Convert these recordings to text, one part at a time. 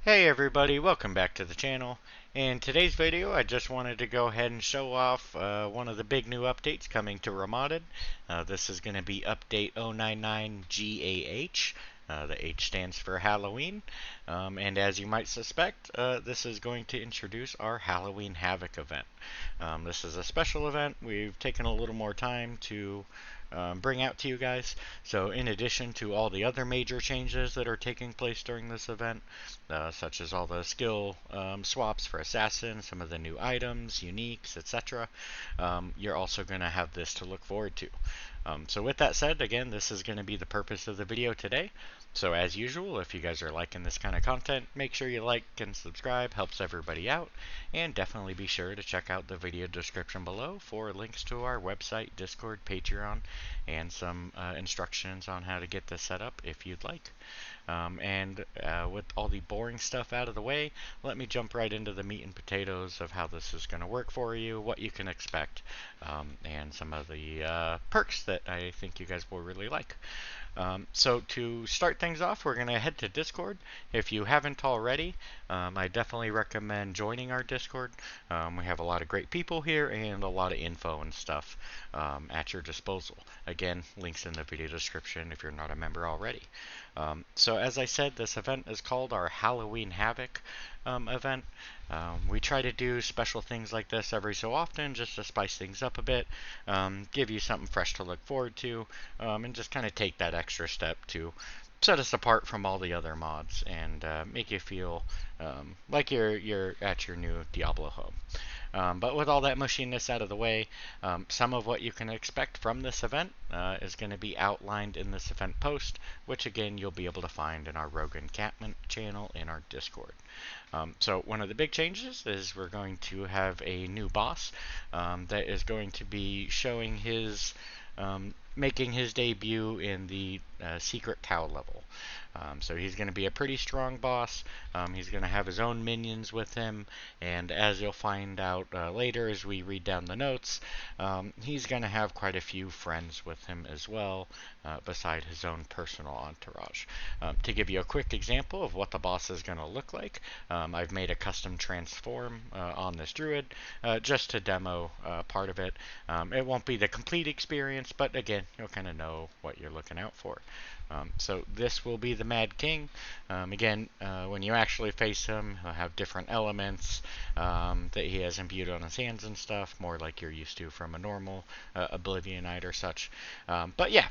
Hey everybody, welcome back to the channel. In today's video, I just wanted to go ahead and show off one of the big new updates coming to ReMoDdeD. This is going to be update 099 GAH. The H stands for Halloween. And as you might suspect, this is going to introduce our Halloween Havoc event. This is a special event. We've taken a little more time to bring out to you guys. So in addition to all the other major changes that are taking place during this event, such as all the skill swaps for assassins, some of the new items, uniques, etc., you're also going to have this to look forward to. So with that said, again, this is going to be the purpose of the video today. So as usual, if you guys are liking this kind of content, make sure you like and subscribe, helps everybody out, and definitely be sure to check out the video description below for links to our website, Discord, Patreon, and some instructions on how to get this set up if you'd like. With all the boring stuff out of the way, let me jump right into the meat and potatoes of how this is going to work for you, what you can expect, and some of the perks that I think you guys will really like. So to start things off, we're going to head to Discord. If you haven't already, I definitely recommend joining our Discord. We have a lot of great people here and a lot of info and stuff at your disposal. Again, links in the video description if you're not a member already. So as I said, this event is called our Halloween Havoc event. We try to do special things like this every so often just to spice things up a bit, give you something fresh to look forward to, and just kind of take that extra step to set us apart from all the other mods and make you feel like you're at your new Diablo home. But with all that mushiness out of the way, some of what you can expect from this event is going to be outlined in this event post, which again you'll be able to find in our Rogue Encampment channel in our Discord. So one of the big changes is we're going to have a new boss that is going to be showing his making his debut in the secret cow level. So he's going to be a pretty strong boss. He's going to have his own minions with him, and as you'll find out later as we read down the notes, he's going to have quite a few friends with him as well, beside his own personal entourage. To give you a quick example of what the boss is going to look like, I've made a custom transform on this druid just to demo part of it. It won't be the complete experience, but again, you'll kind of know what you're looking out for. So this will be the Mad King. Again, when you actually face him, he'll have different elements that he has imbued on his hands and stuff, more like you're used to from a normal Oblivionite or such. But yeah,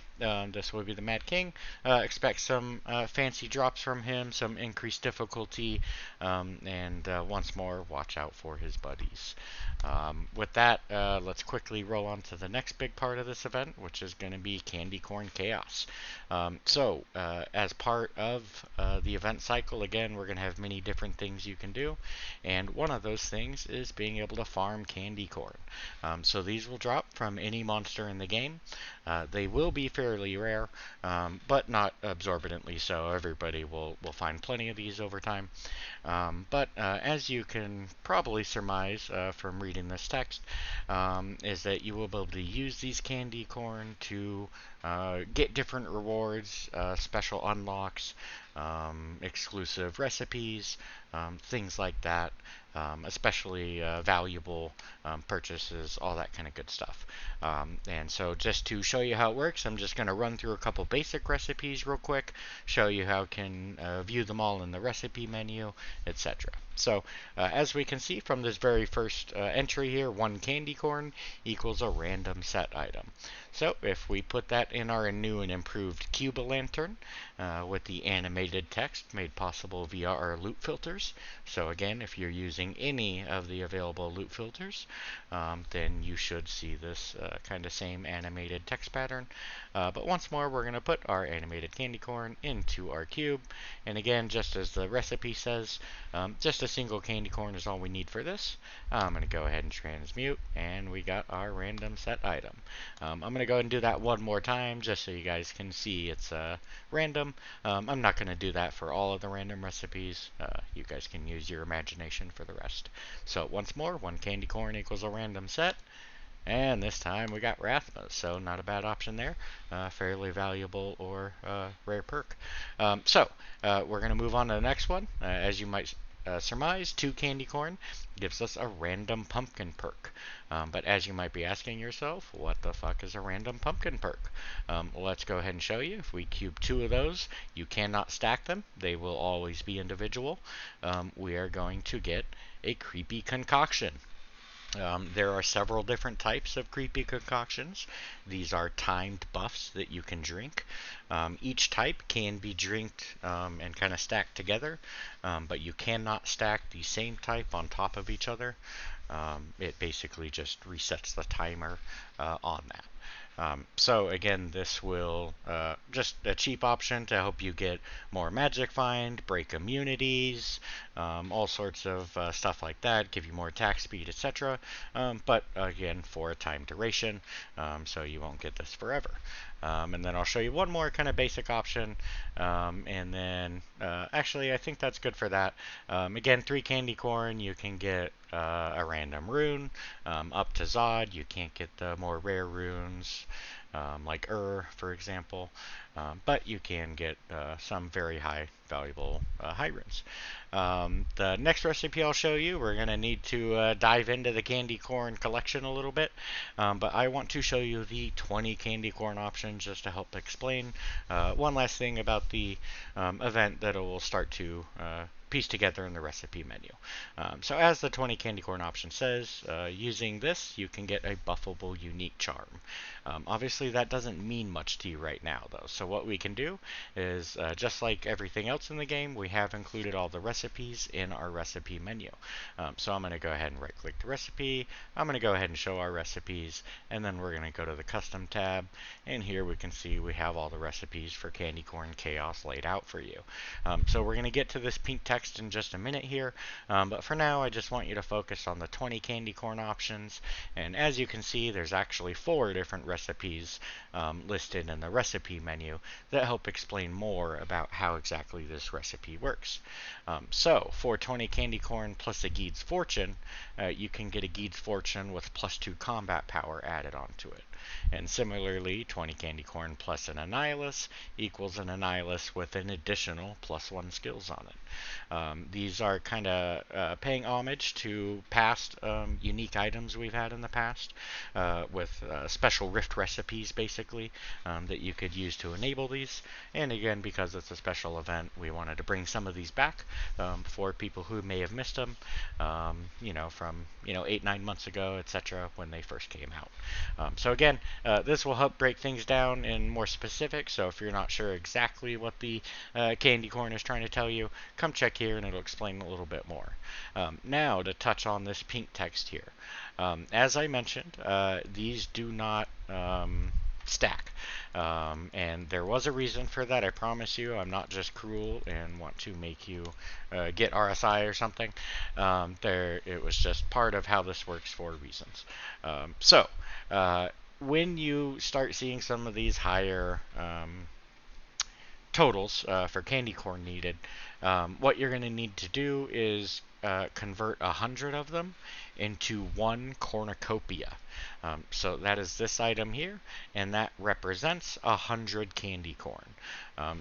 this will be the Mad King. Expect some fancy drops from him, some increased difficulty, and once more, watch out for his buddies. With that, let's quickly roll on to the next big part of this event, which is going to be Candy Corn Chaos. So, as part of the event cycle, again, we're going to have many different things you can do, and one of those things is being able to farm candy corn. So these will drop from any monster in the game. They will be fairly rare, but not absorbently so. Everybody will find plenty of these over time. But as you can probably surmise from reading this text, is that you will be able to use these candy corn to get different rewards, special unlocks, exclusive recipes, things like that, especially valuable purchases, all that kind of good stuff. And so just to show you how it works, I'm just going to run through a couple basic recipes real quick, show you how you can view them all in the recipe menu, etc. So as we can see from this very first entry here, 1 candy corn equals a random set item. So if we put that in our new and improved Cuba Lantern with the animated text made possible via our loot filters. So again, if you're using any of the available loot filters, then you should see this kind of same animated text pattern. But once more, we're going to put our animated candy corn into our cube. And again, just as the recipe says, just a single candy corn is all we need for this. I'm going to go ahead and transmute, and we got our random set item. I'm going to go ahead and do that one more time just so you guys can see it's random. I'm not going to do that for all of the random recipes. You guys can use your imagination for the rest. So once more, 1 candy corn equals a random set. And this time we got Rathma, so not a bad option there. Fairly valuable or rare perk. We're going to move on to the next one. As you might surmise, 2 candy corn gives us a random pumpkin perk. But as you might be asking yourself, what the fuck is a random pumpkin perk? Let's go ahead and show you. If we cube 2 of those, you cannot stack them. They will always be individual. We are going to get a creepy concoction. There are several different types of creepy concoctions. These are timed buffs that you can drink. Each type can be drinked and kind of stacked together, but you cannot stack the same type on top of each other. It basically just resets the timer on that. So again, this will just a cheap option to help you get more magic find, break immunities, all sorts of stuff like that, give you more attack speed, etc. But again, for a time duration, so you won't get this forever. And then I'll show you one more kind of basic option, and then actually I think that's good for that. Again, 3 candy corn, you can get a random rune. Up to Zod, you can't get the more rare runes, like for example, but you can get some very high valuable high runes. The next recipe I'll show you, we're going to need to dive into the candy corn collection a little bit, but I want to show you the 20 candy corn options just to help explain one last thing about the event that it will start to piece together in the recipe menu. So as the 20 candy corn option says, using this you can get a buffable unique charm. Obviously that doesn't mean much to you right now though, so what we can do is just like everything else in the game, we have included all the recipes in our recipe menu. So I'm going to go ahead and right click the recipe, I'm going to go ahead and show our recipes, and then we're going to go to the custom tab, and here we can see we have all the recipes for Candy Corn Chaos laid out for you. So we're going to get to this pink text in just a minute here, but for now I just want you to focus on the 20 candy corn options, and as you can see there's actually 4 different recipes listed in the recipe menu that help explain more about how exactly this recipe works. So for 20 candy corn plus a Geed's Fortune, you can get a Geed's Fortune with +2 combat power added onto it. And similarly, 20 candy corn plus an Annihilus equals an Annihilus with an additional +1 skills on it. These are kind of paying homage to past unique items we've had in the past, with special rift recipes basically that you could use to enable these. And again, because it's a special event, we wanted to bring some of these back for people who may have missed them, from 8-9 months ago, etc., when they first came out. So again, this will help break things down in more specific, so if you're not sure exactly what the candy corn is trying to tell you, come check here and it'll explain a little bit more. Now to touch on this pink text here. As I mentioned, these do not stack. And there was a reason for that, I promise you. I'm not just cruel and want to make you get RSI or something. It was just part of how this works for reasons. When you start seeing some of these higher totals for candy corn needed, what you're going to need to do is convert 100 of them into 1 Cornucopia. So that is this item here, and that represents 100 candy corn.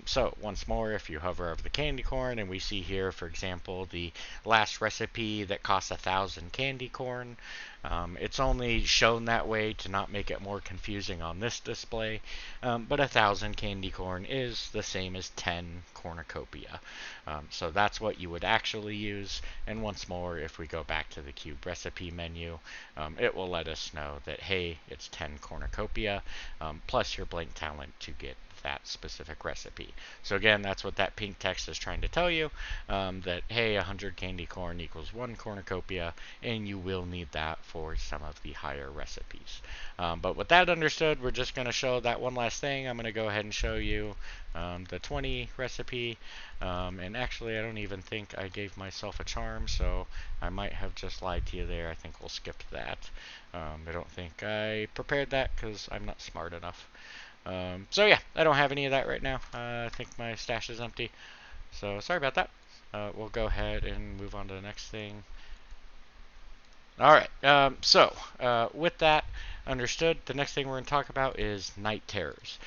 So once more, if you hover over the candy corn, and we see here, for example, the last recipe that costs 1,000 candy corn, it's only shown that way to not make it more confusing on this display, but 1,000 candy corn is the same as 10 Cornucopia. So that's what you would actually use, and once more, if we go back to the cube recipe menu, it will let us know that, hey, it's 10 Cornucopia, plus your blank talent to get that specific recipe. So again, that's what that pink text is trying to tell you, that hey, 100 candy corn equals 1 Cornucopia, and you will need that for some of the higher recipes. But with that understood, we're just going to show that one last thing. I'm going to go ahead and show you the 20 recipe, and actually I don't even think I gave myself a charm, so I might have just lied to you there. I think we'll skip that. I don't think I prepared that because I'm not smart enough. So yeah, I don't have any of that right now. I think my stash is empty. So sorry about that. We'll go ahead and move on to the next thing. Alright, with that understood, the next thing we're going to talk about is night terrors.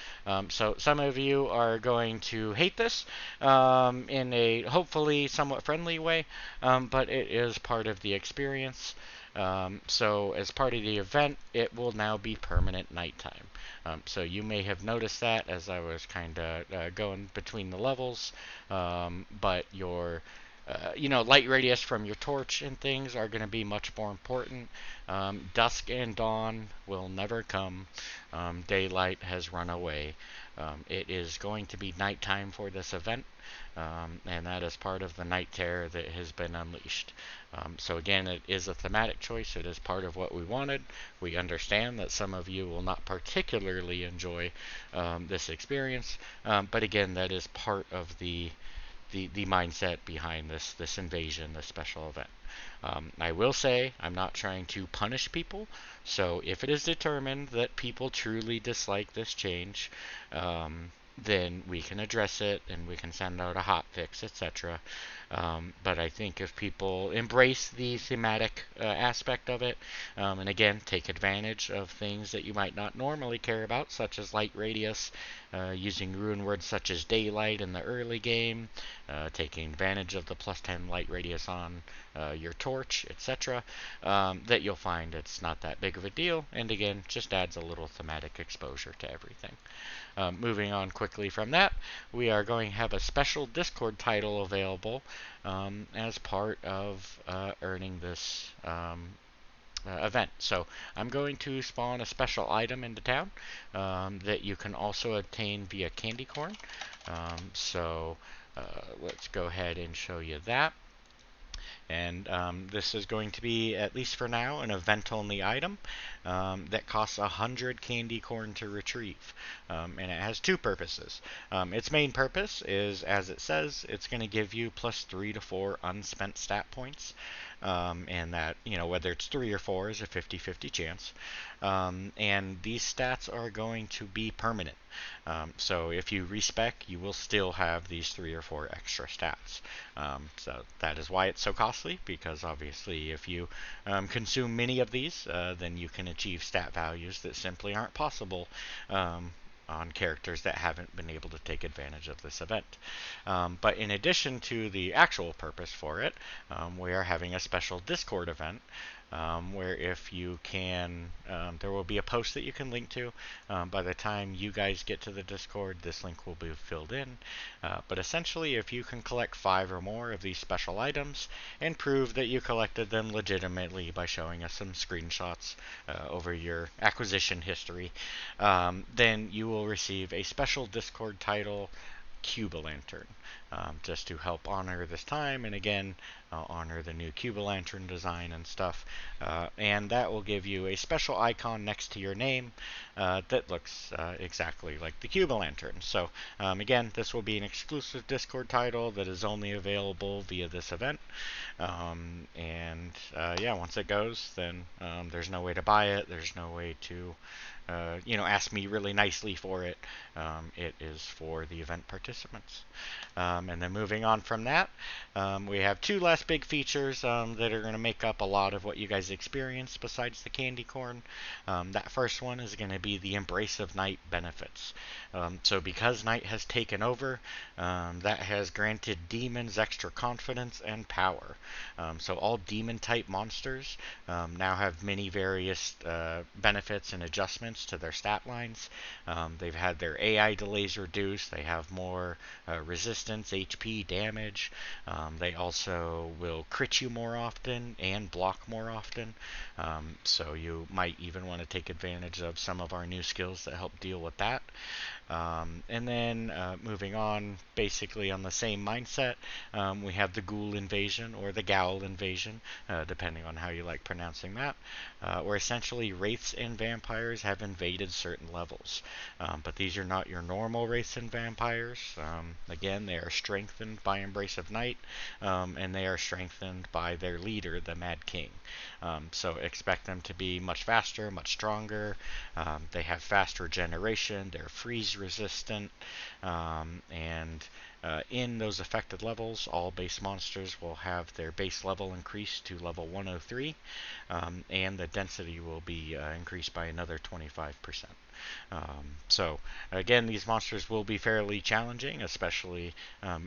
So some of you are going to hate this in a hopefully somewhat friendly way, but it is part of the experience. So as part of the event, it will now be permanent nighttime. So you may have noticed that as I was kind of going between the levels, but your light radius from your torch and things are going to be much more important. Dusk and dawn will never come. Daylight has run away. It is going to be nighttime for this event, and that is part of the night terror that has been unleashed. So again, it is a thematic choice. It is part of what we wanted. We understand that some of you will not particularly enjoy this experience, but again, that is part of the mindset behind this invasion, this special event. I will say I'm not trying to punish people, so if it is determined that people truly dislike this change, then we can address it and we can send out a hot fix, etc. But I think if people embrace the thematic aspect of it, and again, take advantage of things that you might not normally care about, such as light radius, using rune words such as daylight in the early game, taking advantage of the +10 light radius on your torch, etc., that you'll find it's not that big of a deal, and again, just adds a little thematic exposure to everything. Moving on quickly from that, we are going to have a special Discord title available as part of earning this event. So I'm going to spawn a special item into town that you can also obtain via candy corn. Let's go ahead and show you that. And this is going to be, at least for now, an event-only item that costs 100 candy corn to retrieve. And it has two purposes. Its main purpose is, as it says, it's going to give you +3 to 4 unspent stat points. And that, whether it's 3 or 4 is a 50-50 chance. And these stats are going to be permanent. So if you respec, you will still have these 3 or 4 extra stats. So that is why it's so costly, because obviously if you consume many of these, then you can achieve stat values that simply aren't possible on characters that haven't been able to take advantage of this event. But in addition to the actual purpose for it, we are having a special Discord event where if you can, there will be a post that you can link to. By the time you guys get to the Discord, this link will be filled in. But essentially, if you can collect 5 or more of these special items and prove that you collected them legitimately by showing us some screenshots over your acquisition history, then you will receive a special Discord title, Cuba-Lantern, just to help honor this time, and again, honor the new Cuba-Lantern design and stuff. And that will give you a special icon next to your name that looks exactly like the Cuba-Lantern. So again, this will be an exclusive Discord title that is only available via this event. Yeah, once it goes, then there's no way to buy it. There's no way to ask me really nicely for it. It is for the event participants. And then moving on from that, we have 2 last big features that are going to make up a lot of what you guys experience besides the candy corn. That first one is going to be the Embrace of Night benefits. So because night has taken over, that has granted demons extra confidence and power. So all demon type monsters now have many various benefits and adjustments to their stat lines. They've had their AI delays reduced. They have more resistance, HP, damage. They also will crit you more often and block more often. So you might even want to take advantage of some of our new skills that help deal with that. And then moving on, basically on the same mindset, we have the Ghoul Invasion or the Ghoul Invasion, depending on how you like pronouncing that, where essentially wraiths and vampires have invaded certain levels. But these are not your normal wraiths and vampires. Again, they are strengthened by Embrace of Night, and they are strengthened by their leader, the Mad King. So expect them to be much faster, much stronger. They have fast regeneration. They're freeze resistant, and in those affected levels, all base monsters will have their base level increased to level 103, and the density will be increased by another 25%. So again, these monsters will be fairly challenging, especially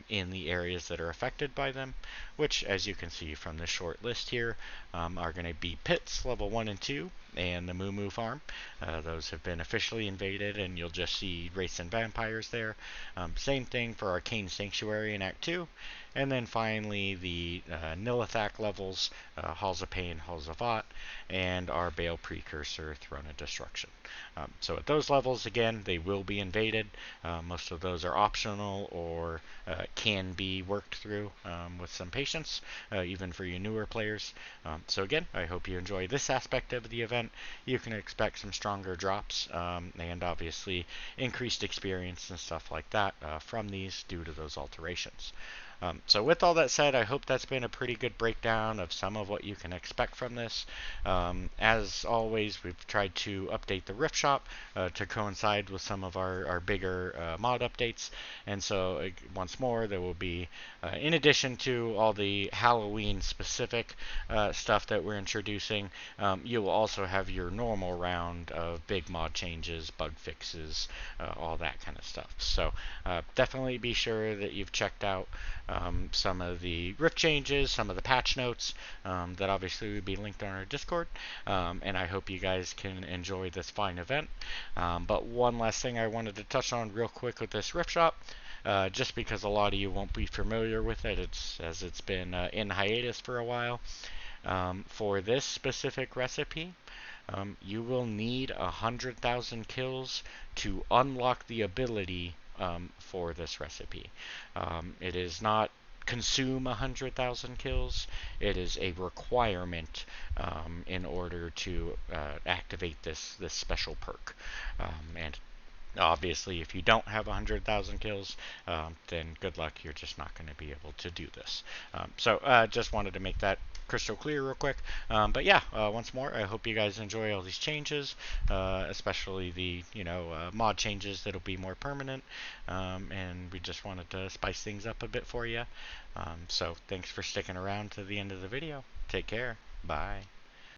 in the areas that are affected by them, which, as you can see from this short list here, are going to be Pits, level 1 and 2, and the Moo Moo Farm. Those have been officially invaded, and you'll just see Wraiths and Vampires there. Same thing for Arcane Sanctuary in Act 2. And then finally, the Nilithak levels, Halls of Pain, Halls of Ot, and our Bale Precursor, Throne of Destruction. So at those levels, again, they will be invaded. Most of those are optional or can be worked through with some patience, even for you newer players. So again, I hope you enjoy this aspect of the event. You can expect some stronger drops and obviously increased experience and stuff like that from these due to those alterations. So with all that said, I hope that's been a pretty good breakdown of some of what you can expect from this. As always, we've tried to update the Rift Shop to coincide with some of our bigger mod updates. And so once more, there will be, in addition to all the Halloween specific stuff that we're introducing, you will also have your normal round of big mod changes, bug fixes, all that kind of stuff. So definitely be sure that you've checked out some of the Rift changes, some of the patch notes that obviously will be linked on our Discord, and I hope you guys can enjoy this fine event. But one last thing I wanted to touch on real quick with this Rift Shop, just because a lot of you won't be familiar with it, as it's been in hiatus for a while. For this specific recipe, you will need 100,000 kills to unlock the ability for this recipe. It is not consume 100,000 kills. It is a requirement in order to activate this special perk. And obviously, if you don't have 100,000 kills, then good luck. You're just not going to be able to do this. So just wanted to make that crystal clear real quick. But yeah, once more, I hope you guys enjoy all these changes, especially the mod changes that'll be more permanent. And we just wanted to spice things up a bit for you. So thanks for sticking around to the end of the video. Take care. Bye.